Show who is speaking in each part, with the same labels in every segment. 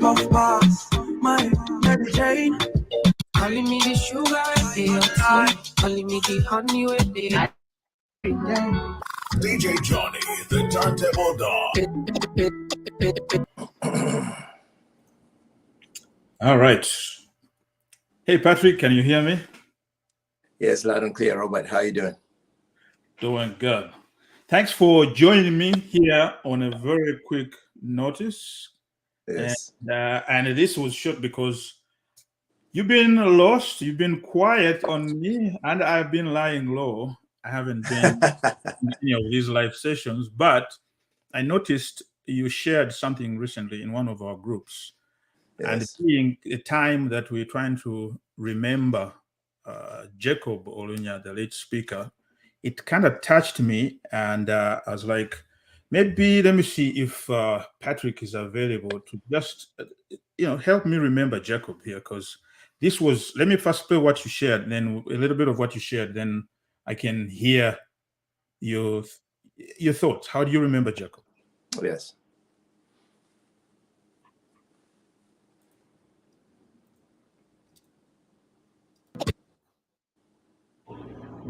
Speaker 1: puff pass, my Mary Jane. Calling me the sugar with the calling me the honey with the
Speaker 2: DJ Johnny, the turntable dog.
Speaker 3: All right. Hey, Patrick, can you hear me?
Speaker 4: Yes, loud and clear, Robert. How are you doing?
Speaker 3: Doing good. Thanks for joining me here on a very quick notice.
Speaker 4: Yes.
Speaker 3: And this was short because you've been lost, you've been quiet on me, and I've been lying low. I haven't been in any of these live sessions, but I noticed you shared something recently in one of our groups.
Speaker 4: Yes.
Speaker 3: And being a time that we're trying to remember Jacob OULANYAH, the late speaker, it kind of touched me, and I was like, maybe let me see if Patrick is available to just help me remember Jacob here, because this was, let me first play what you shared, and then a little bit of what you shared, then I can hear your thoughts. How do you remember Jacob?
Speaker 4: Yes.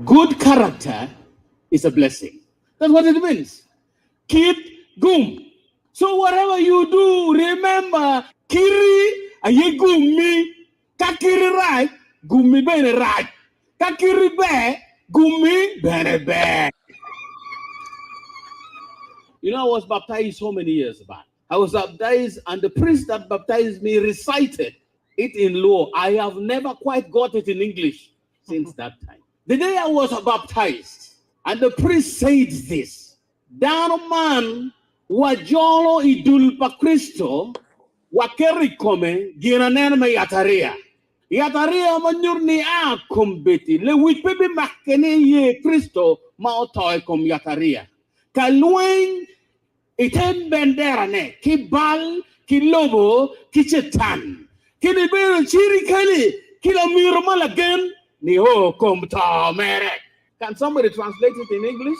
Speaker 5: Good character is a blessing. That's what it means. Kid gum. So whatever you do, remember, kiri aye gumi, kakiri right, gumi bene right, kakiri be, gumi bene be. You know, I was baptized so many years back. I was baptized, and the priest that baptized me recited it in law. I have never quite got it in English since that time. The day I was baptized, and the priest said this, "Down man wajolo idul pa Cristo, wakeri come ginanen me yataria. Yataria manyurni a kombeti, le wich pepe makene ye Cristo ma otoy kom yataria. Kaluen iten bendera ne, ki bal, ki lobo, ki chetan. Ki ni bero chiri kali, ki la mirma again. Can somebody translate it in English?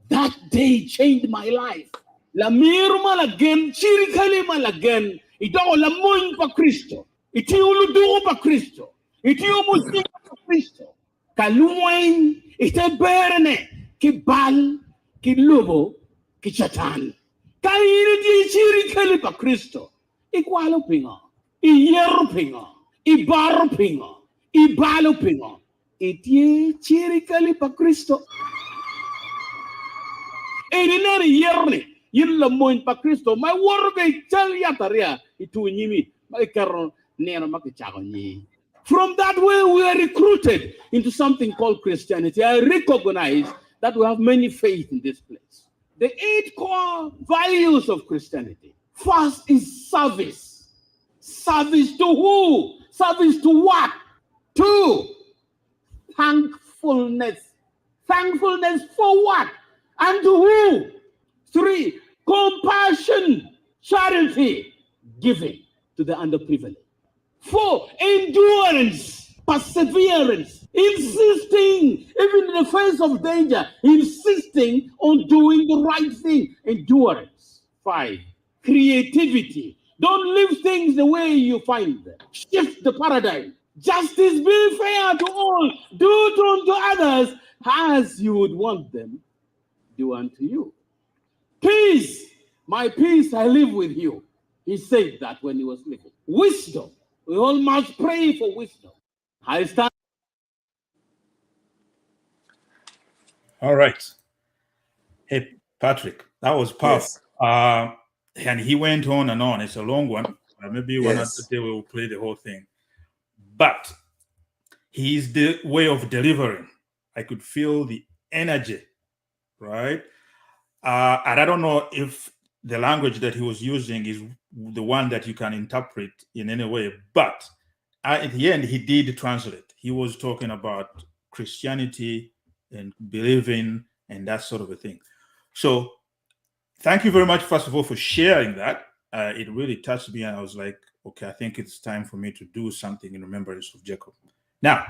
Speaker 5: That day changed my life. La mirma again, chirikali malagen. Ito la mun pa Cristo. Iti uludu pa Cristo. Iti umusin pa Cristo. Kaluwain ite berne ki bal ki lubo ki chatan. Kaini di chirikali pa Cristo. Ikwalo pinga. Iyeru pinga. Ibaru pinga. Ibalo pinga. Itie chirikali pa Cristo. Edinari yerni. Yilla moin pa Cristo. My worbe tell yataria. Itu nyimi. Makikaron nero makichagonyi. From that way we are recruited into something called Christianity. I recognize that we have many faiths in this place. The 8 core values of Christianity. First is service. Service to who? Service to what? 2, thankfulness. Thankfulness for what? And to who? 3, compassion, charity, giving to the underprivileged. 4, endurance, perseverance, insisting, even in the face of danger, insisting on doing the right thing, endurance. 5, creativity. Don't leave things the way you find them. Shift the paradigm. Justice, be fair to all. Do unto others as you would want them do unto you. Peace, my peace I live with you. He said that when he was living. Wisdom, we all must pray for wisdom. I stand.
Speaker 3: All right. Hey, Patrick, that was powerful. Yes. And he went on and on. It's a long one. Maybe one other day we will play the whole thing. But he's the way of delivering. I could feel the energy, right? And I don't know if the language that he was using is the one that you can interpret in any way. But at the end, he did translate. He was talking about Christianity and believing and that sort of a thing. So thank you very much, first of all, for sharing that. It really touched me, and I was like, okay, I think it's time for me to do something in remembrance of Jacob. Now,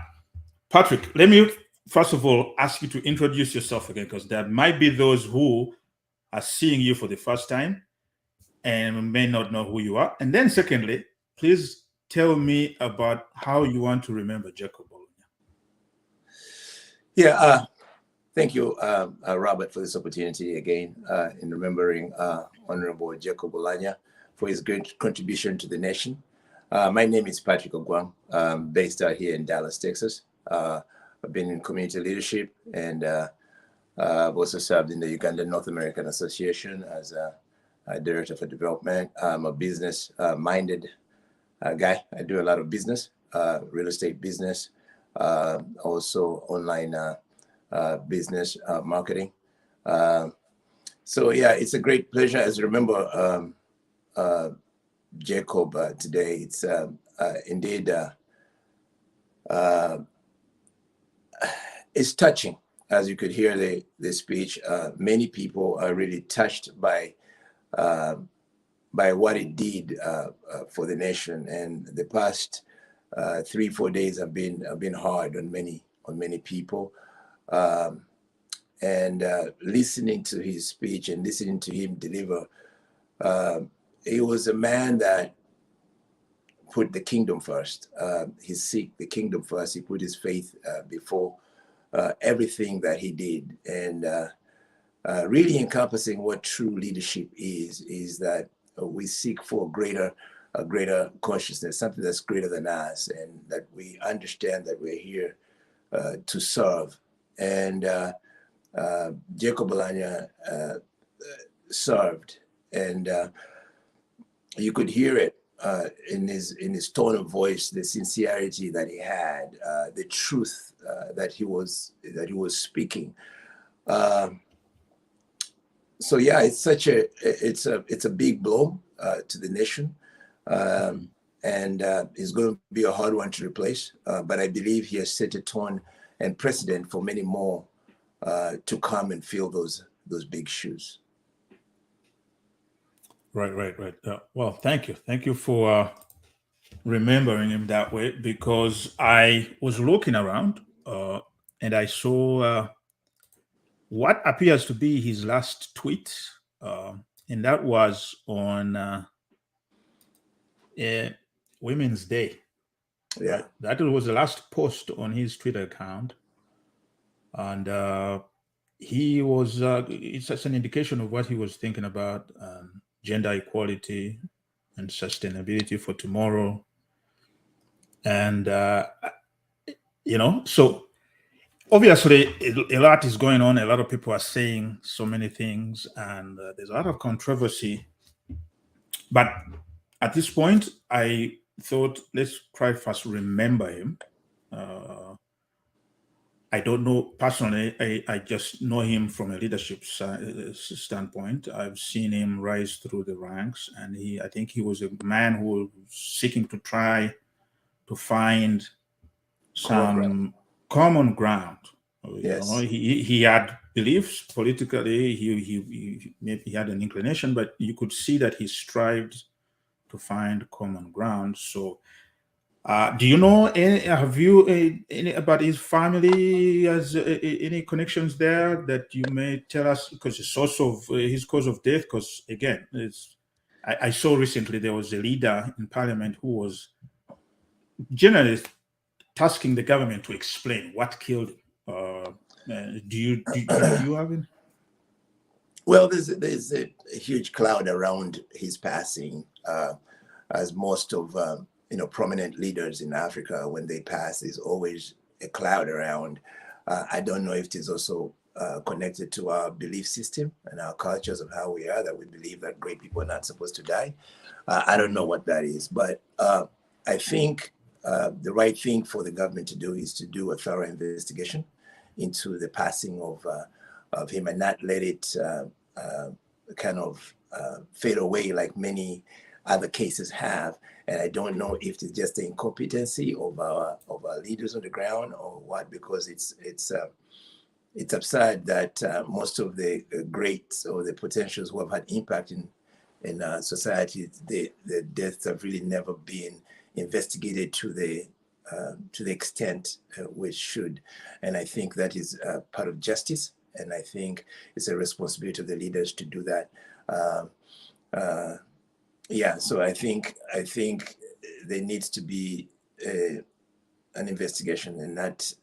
Speaker 3: Patrick, let me first of all ask you to introduce yourself again, because there might be those who are seeing you for the first time, and may not know who you are. And then secondly, please tell me about how you want to remember Jacob Ogwang.
Speaker 4: Yeah, thank you, Robert, for this opportunity again in remembering Honorable Jacob OULANYAH for his great contribution to the nation. My name is Patrick Ogwang, based out here in Dallas, Texas. I've been in community leadership, and I've also served in the Ugandan North American Association as a Director for Development. I'm a business-minded guy. I do a lot of business, real estate business, also online business marketing. So yeah, it's a great pleasure. As you remember Jacob today, it's indeed it's touching. As you could hear the speech, many people are really touched by what it did for the nation. And the past 3-4 days have been hard on many people. And listening to his speech and listening to him deliver, he was a man that put the kingdom first. He seek the kingdom first. He put his faith before everything that he did. And really encompassing what true leadership is that we seek for a greater consciousness, something that's greater than us, and that we understand that we're here to serve. And Jacob OULANYAH served, and you could hear it in his tone of voice, the sincerity that he had, the truth that he was speaking. So yeah, it's a big blow to the nation, and it's going to be a hard one to replace. But I believe he has set a tone and precedent for many more to come and fill those big shoes.
Speaker 3: Right. Well, thank you for remembering him that way, because I was looking around and I saw what appears to be his last tweet, and that was on Women's Day.
Speaker 4: Yeah,
Speaker 3: right? That was the last post on his Twitter account, and he was. It's just an indication of what he was thinking about: gender equality and sustainability for tomorrow, and so. Obviously, a lot is going on. A lot of people are saying so many things, and there's a lot of controversy. But at this point, I thought, let's try first remember him. I don't know personally. I just know him from a leadership standpoint. I've seen him rise through the ranks, and I think he was a man who was seeking to try to find some common ground.
Speaker 4: Yes.
Speaker 3: He had beliefs politically. He maybe he had an inclination, but you could see that he strived to find common ground. So, do you know? Have you any about his family? Has any connections there that you may tell us? Because it's also his cause of death. Because again, I saw recently there was a leader in parliament who was generally tasking the government to explain what killed him. Do you have it?
Speaker 4: Well, there's a huge cloud around his passing, as most of prominent leaders in Africa, when they pass, there's always a cloud around. I don't know if it is also connected to our belief system and our cultures of how we are, that we believe that great people are not supposed to die. I don't know what that is, but I think the right thing for the government to do is to do a thorough investigation into the passing of him, and not let it kind of fade away like many other cases have. And I don't know if it's just the incompetency of our leaders on the ground or what, because it's absurd that most of the greats or the potentials who have had impact in society, the deaths have really never been investigated to the extent which should. And I think that is part of justice, and I think it's a responsibility of the leaders to do that. yeah, so I think there needs to be an investigation and not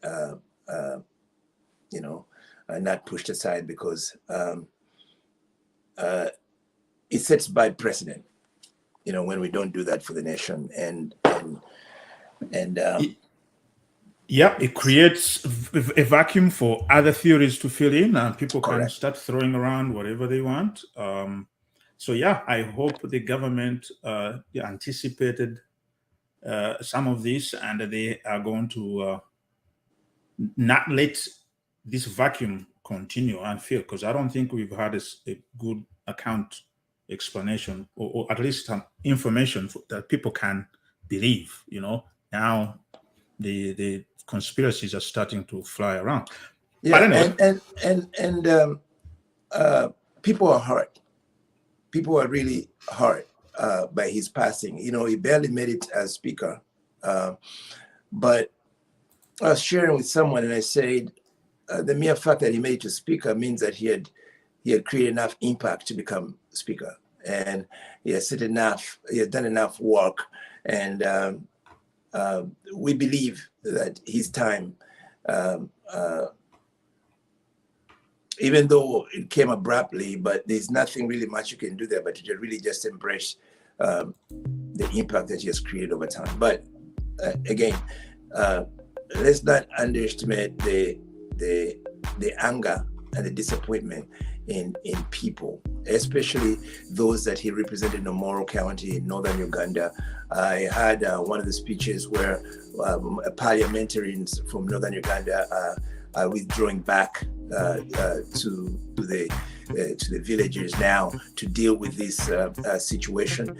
Speaker 4: not pushed aside, because it sets bad precedent, when we don't do that for the nation, and
Speaker 3: yeah, it creates a vacuum for other theories to fill in, and people can
Speaker 4: correct.
Speaker 3: start throwing around whatever they want. So yeah, I hope the government anticipated some of this, and they are going to not let this vacuum continue and fill, because I don't think we've had a good account explanation, or at least some information that people can believe. Now the conspiracies are starting to fly around.
Speaker 4: Yeah,
Speaker 3: but anyway,
Speaker 4: and people are hurt. People are really hurt by his passing. He barely made it as speaker, but I was sharing with someone, and I said the mere fact that he made it to speaker means that he had created enough impact to become speaker, and he had done enough work, and we believe that his time, even though it came abruptly, but there's nothing really much you can do there but to really just embrace the impact that he has created over time. But again, let's not underestimate the anger and the disappointment in people, especially those that he represented in Omoro County in northern Uganda. I had one of the speeches where parliamentarians from northern Uganda are withdrawing back to the villages now to deal with this situation.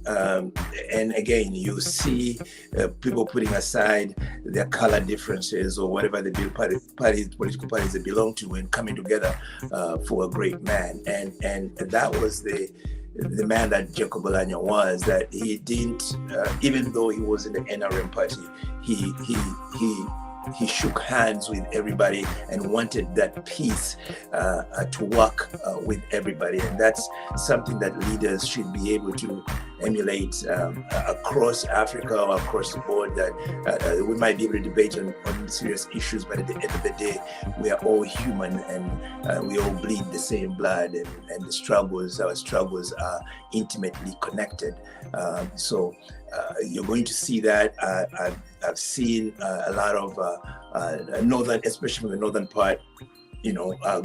Speaker 4: And again, you see people putting aside their color differences or whatever the political parties they belong to, and coming together for a great man. And that was the man that Jacob OULANYAH was, that he didn't, even though he was in the NRM party, he shook hands with everybody and wanted that peace to work with everybody. And that's something that leaders should be able to emulate across Africa or across the board, that we might be able to debate on serious issues, but at the end of the day, we are all human, and we all bleed the same blood, and our struggles are intimately connected. So you're going to see that. I've seen a lot of northern, especially from the northern part,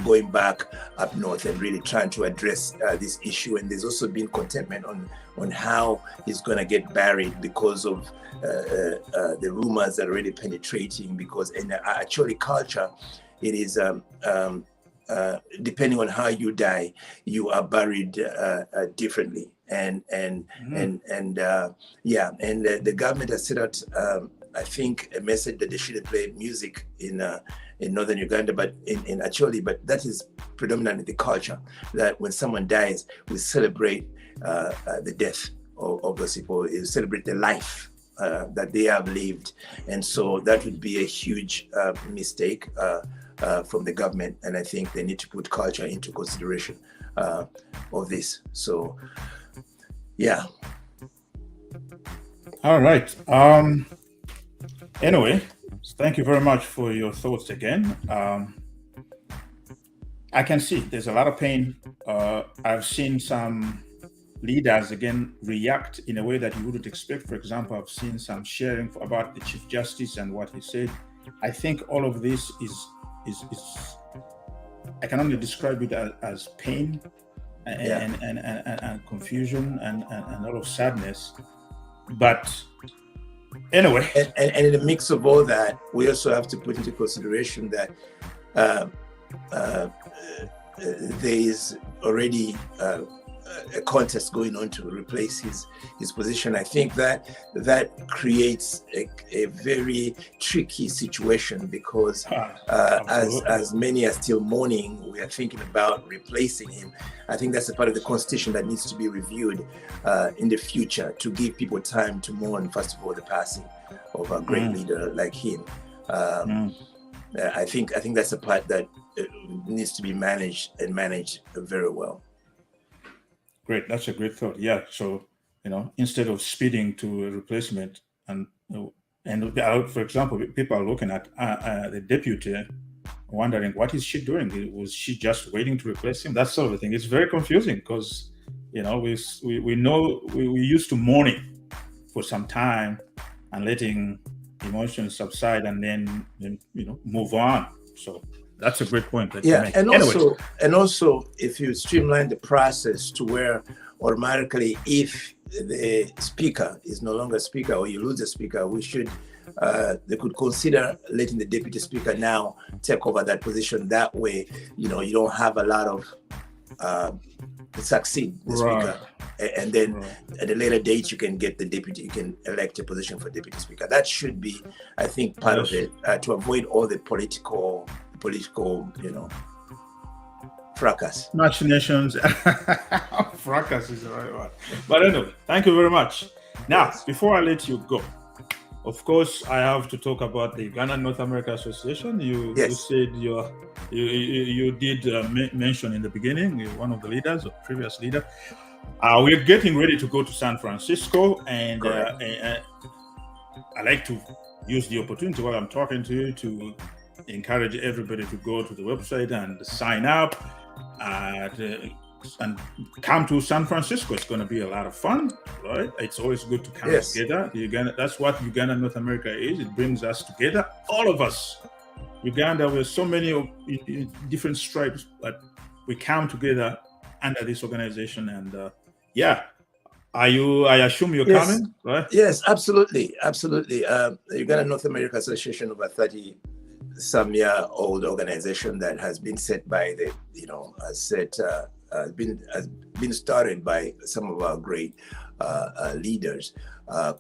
Speaker 4: going back up north and really trying to address this issue. And there's also been contentment on how he's going to get buried because of the rumors that are really penetrating. Because in actually culture, it is depending on how you die, you are buried differently. And the government has set out, I think, a message that they shouldn't play music in northern Uganda, but but that is predominantly the culture, that when someone dies, we celebrate the death of those people, we celebrate the life that they have lived. And so that would be a huge mistake from the government, and I think they need to put culture into consideration of this. So yeah.
Speaker 3: All right. Anyway, thank you very much for your thoughts again. I can see there's a lot of pain. I've seen some leaders again react in a way that you wouldn't expect. For example, I've seen some sharing about the Chief Justice and what he said. I think all of this is I can only describe it as pain and confusion and a lot of sadness. But anyway,
Speaker 4: and in the mix of all that, we also have to put into consideration that there is already a contest going on to replace his position. I think that creates a very tricky situation, because as many are still mourning, we are thinking about replacing him. I think that's a part of the constitution that needs to be reviewed in the future, to give people time to mourn, first of all, the passing of a great leader like him. I think that's a part that needs to be managed very well.
Speaker 3: Great. That's a great thought. Yeah. So, instead of speeding to a replacement, and for example, people are looking at the deputy, wondering what is she doing? Was she just waiting to replace him? That sort of thing. It's very confusing because, we know we used to mourning for some time and letting emotions subside and then move on. So that's a great point that you make.
Speaker 4: And also if you streamline the process to where automatically if the speaker is no longer speaker or you lose the speaker, they could consider letting the deputy speaker now take over that position. That way, you don't have a lot of succeed the speaker, and then at a later date you can get the deputy. You can elect a position for deputy speaker. That should be, I think, part of it to avoid all the political, fracas.
Speaker 3: Machinations. Fracas is the right word. But anyway, thank you very much. Now, before I let you go, of course, I have to talk about the Uganda North America Association. You said you did mention in the beginning, you're one of the leaders or previous leader. We're getting ready to go to San Francisco, and I like to use the opportunity while I'm talking to you to encourage everybody to go to the website and sign up and come to San Francisco. It's going to be a lot of fun, right? It's always good to come together. That's what Uganda North America is. It brings us together, all of us. Uganda, we're so many different stripes, but we come together under this organization. And I assume you're coming, right?
Speaker 4: Yes, absolutely. The Uganda North America Association, over 30-some-year-old organization that has been set by has been started by some of our great leaders,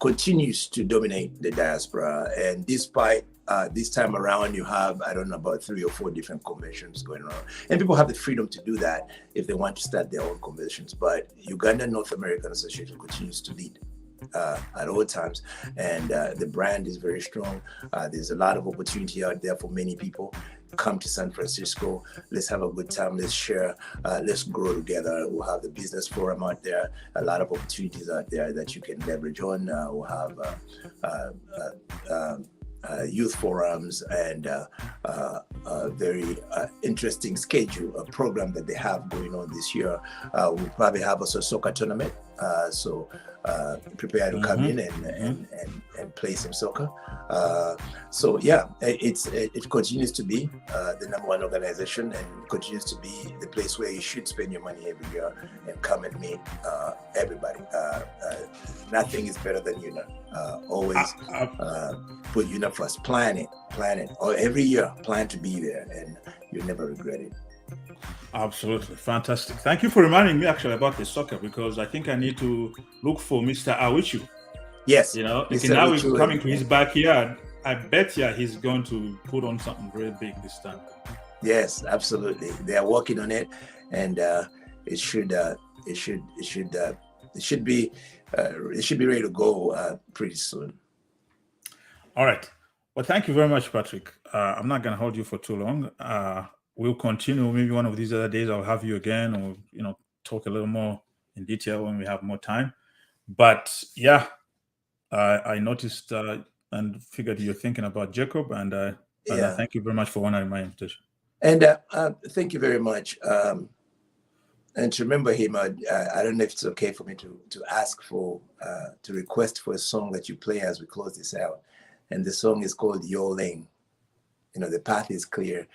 Speaker 4: continues to dominate the diaspora. And despite this time around, you have, I don't know, about 3 or 4 different conventions going on. And people have the freedom to do that if they want to start their own conventions. But Uganda North American Association continues to lead at all times. And the brand is very strong. There's a lot of opportunity out there for many people. Come to San Francisco. Let's have a good time. Let's share. Let's grow together. We'll have the business forum out there. A lot of opportunities out there that you can leverage on. We'll have youth forums and a very interesting schedule, a program that they have going on this year. We'll probably have also a soccer tournament. So prepare to come in and play some soccer. It continues to be the #1 organization and continues to be the place where you should spend your money every year and come and meet everybody. Nothing is better than UNA. Always put UNA first. Plan it. Or every year, plan to be there, and you'll never regret it.
Speaker 3: Absolutely. Fantastic. Thank you for reminding me actually about the soccer, because I think I need to look for Mr. Awichu.
Speaker 4: Yes.
Speaker 3: Now he's coming to his backyard. I bet you he's going to put on something very big this time.
Speaker 4: Yes, absolutely. They are working on it, and it should be ready to go pretty soon.
Speaker 3: All right. Well, thank you very much, Patrick. I'm not going to hold you for too long. We'll continue. Maybe one of these other days I'll have you again, or talk a little more in detail when we have more time. But yeah, I noticed and figured you're thinking about Jacob, and thank you very much for honoring my invitation.
Speaker 4: And thank you very much. And to remember him, I don't know if it's okay for me to ask for to request for a song that you play as we close this out. And the song is called Your Lane. The path is clear.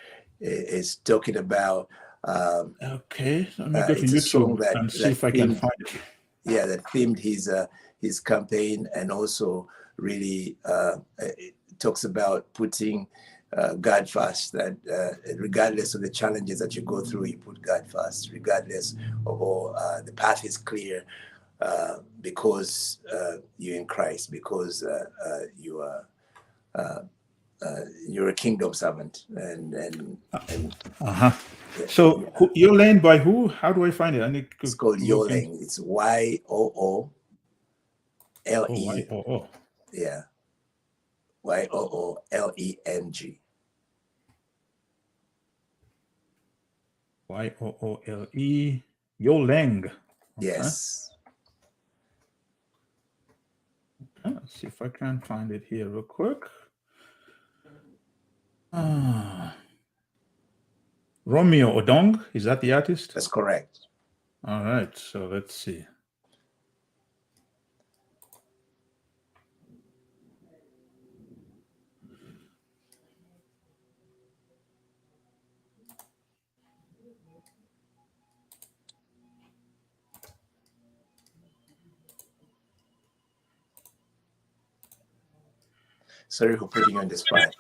Speaker 4: It's talking about
Speaker 3: okay. Let me go to YouTube and see if I can find it.
Speaker 4: Yeah, that themed his campaign, and also really it talks about putting God first. That regardless of the challenges that you go through, you put God first. Regardless of all, the path is clear because you're in Christ. Because you are. You're a kingdom servant, and
Speaker 3: So Your Lane by who? How do I find it?
Speaker 4: It's called Your Lane. It's YOOLE. Yeah, YOOLENG.
Speaker 3: YOOLE. Your Lane.
Speaker 4: Yes.
Speaker 3: Okay, let's see if I can find it here real quick. Romeo Odong, is that the artist?
Speaker 4: That's correct.
Speaker 3: All right, so let's see.
Speaker 4: Sorry for putting you on the spot.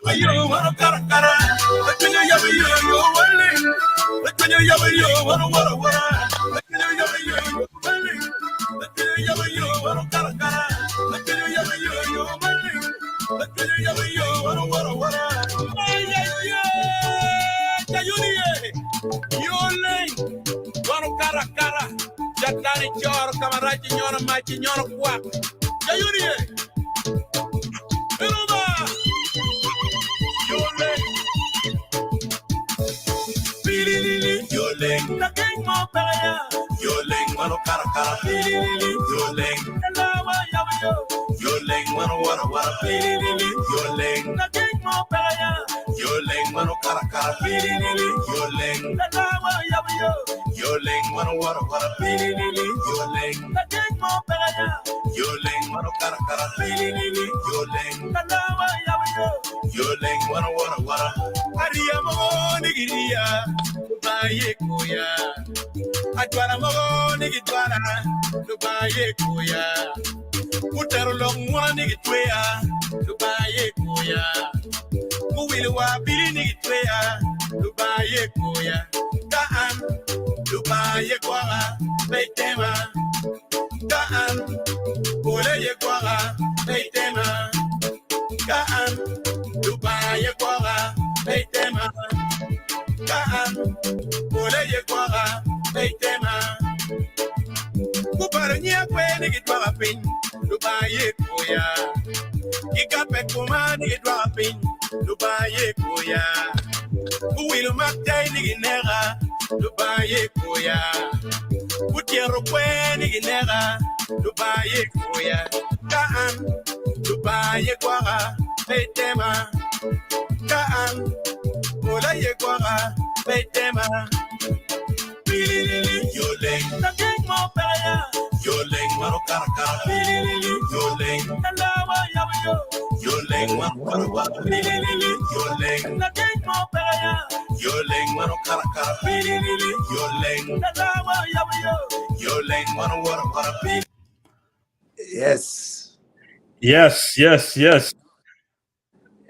Speaker 4: Yes.
Speaker 3: Yes.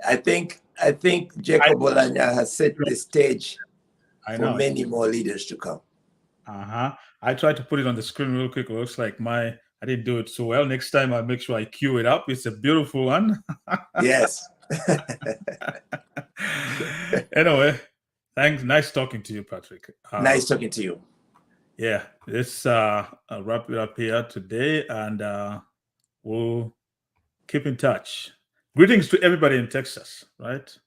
Speaker 4: I think Jacob OULANYAH has set the stage for many more leaders to come.
Speaker 3: I tried to put it on the screen real quick. It looks like I didn't do it so well. Next time I'll make sure I cue it up. It's a beautiful one.
Speaker 4: Yes.
Speaker 3: Anyway, thanks. Nice talking to you, Patrick.
Speaker 4: Nice talking to you.
Speaker 3: Yeah, let's wrap it up here today, and we'll keep in touch. Greetings to everybody in Texas, right?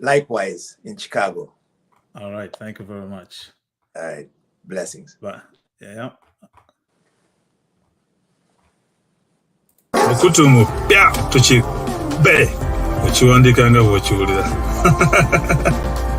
Speaker 4: Likewise in Chicago.
Speaker 3: All right. Thank you very much.
Speaker 4: All right. Blessings.
Speaker 3: Bye. Yeah.
Speaker 6: Kutumu pya Tukikube uchiwandika nga bw'okiwulira